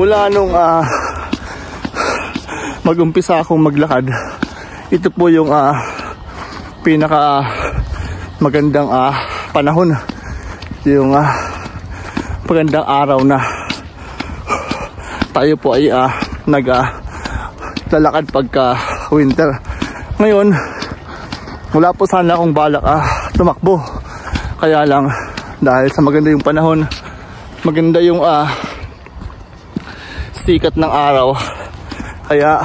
Mula nung mag-umpisa akong maglakad, ito po yung pinaka magandang panahon, yung magandang araw na tayo po ay naglalakad pagka winter. Ngayon wala po sana akong balak tumakbo, kaya lang dahil sa maganda yung panahon, maganda yung sikat ng araw, kaya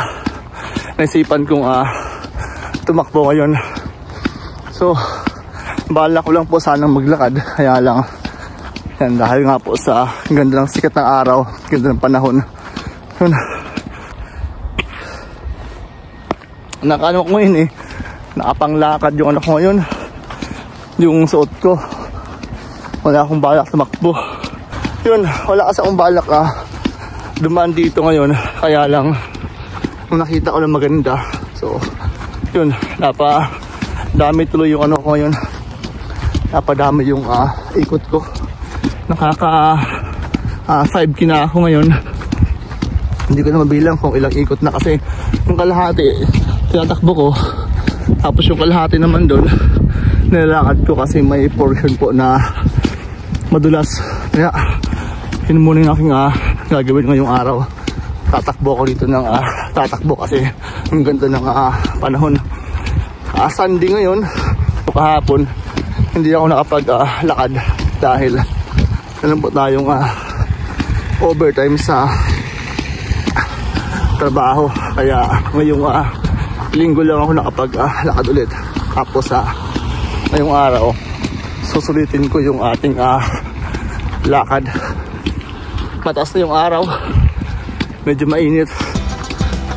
naisipan kong tumakbo ngayon. So balak ko lang po sanang maglakad, kaya lang yan, dahil nga po sa ganda ng sikat ng araw, ganda ng panahon, yun, nakano ko ngayon nakapanglakad yung ano ko ngayon, yung suot ko. Wala akong balak tumakbo, yun, wala kasi akong balak dumaan dito ngayon, kaya lang nung nakita ko na maganda, so yun, napadami tuloy yung ano ko ngayon, napadami yung ikot ko. Nakaka 5K na ako ngayon. Hindi ko na mabilang kung ilang ikot na, kasi yung kalahati tinatakbo ko, tapos yung kalahati naman doon nilalakad ko, kasi may portion po na madulas. Kaya yun muna yung aking gagawin ngayong araw. Tatakbo ko dito ng tatakbo, kasi ang ganda ng panahon. Sunday ngayon, kahapon hindi ako nakapaglakad dahil alam po tayong overtime sa trabaho, kaya ngayong linggo lang ako nakapaglakad ulit. Tapos ngayong araw susulitin ko yung ating lakad. Mataas na yung araw, medyo mainit,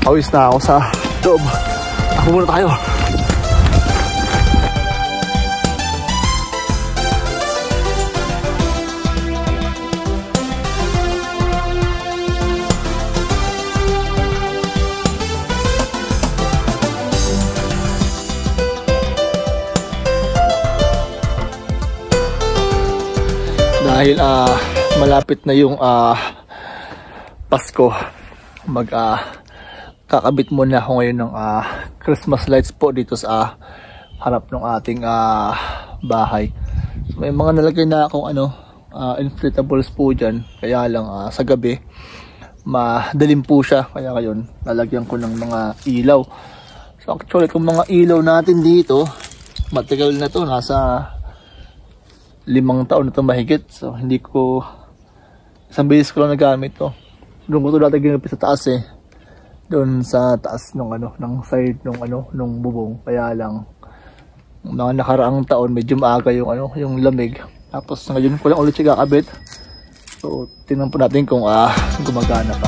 awis na ako sa loob. Ako muna tayo. Dahil malapit na yung Pasko, kakabit muna ako ngayon ng Christmas lights po dito sa harap ng ating bahay. So, may mga nalagay na akong inflatables po dyan, kaya lang sa gabi madilim po siya, kaya ngayon lalagyan ko ng mga ilaw. So actually kung mga ilaw natin dito, matagal na to, nasa 5 taon na ito mahigit. So hindi ko, isang beses ko lang nagamit to. Doon ko ito dati ginapit sa taas doon sa taas nung ng side nung bubong. Kaya lang mga nakaraang taon medyo maaga yung lamig. Tapos ngayon ko lang ulit siya kakabit. So tingnan po natin kung gumagana pa.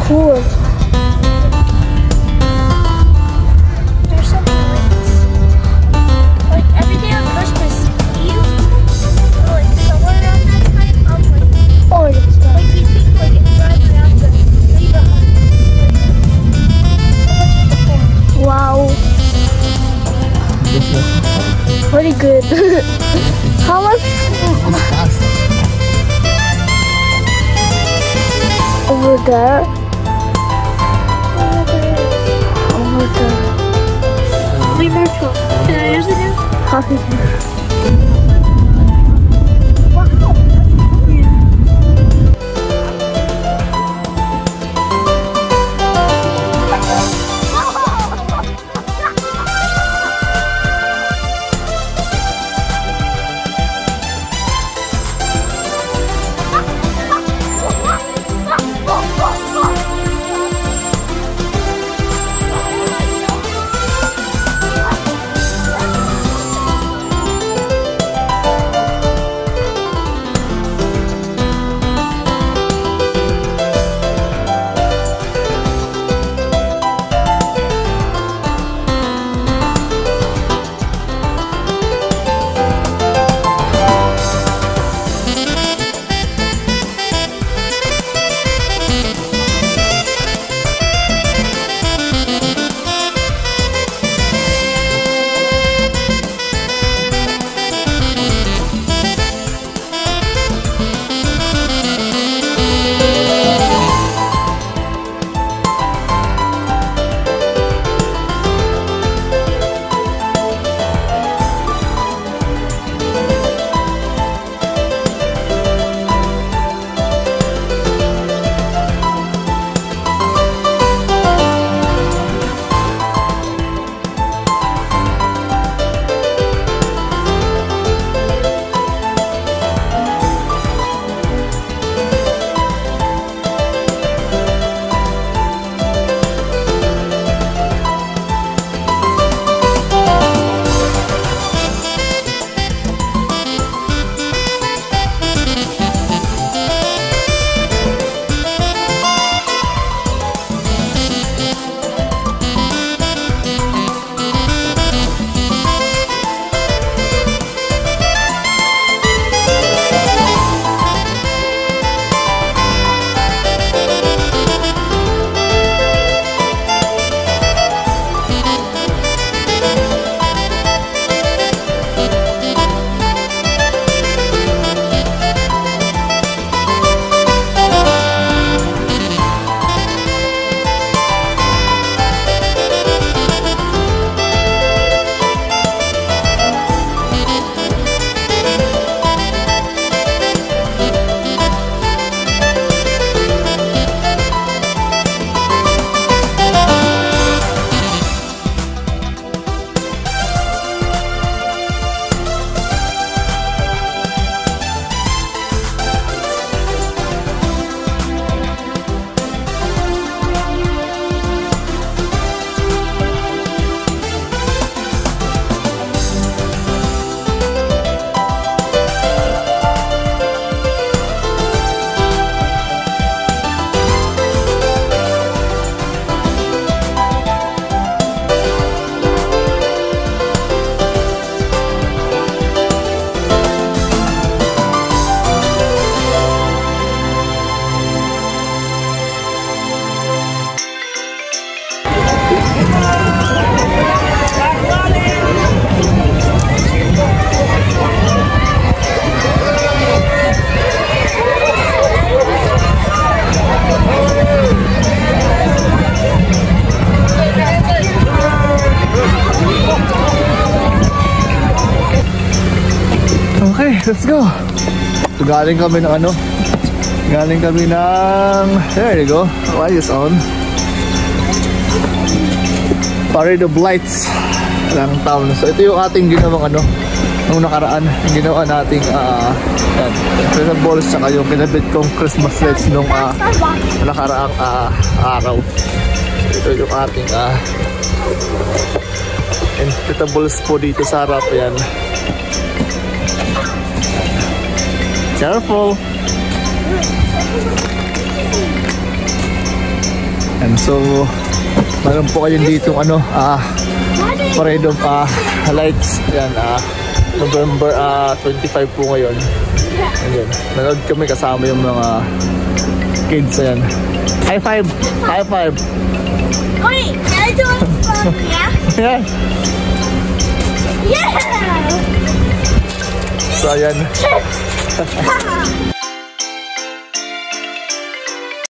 Cool. There's some lights. Like every day on Christmas Eve, like somewhere around that time, like you think like it's right around the neighborhood. Wow. Pretty good. How much? Over there. Wait, Marshall, can I use it again? let's go. So, galing kami ng ano? Galing kami ng... There you go. Light is on. Parade of Lights ng town. So, ito yung ating ginawang ano, nung nakaraan. Yung ginawa nating Christmas balls tsaka yung kinabit kong Christmas lights nung nakaraang araw. Ito yung ating inflatables po dito sa harap. Yan. Careful! And so, meron po kayo dito ano, parade of lights. Yan, November 25 po ngayon. Ayan, nanood kami kasama yung mga kids. Ayan. High five! High five! Wait, can I do it from here? Yeah! Yeah! So, ayan.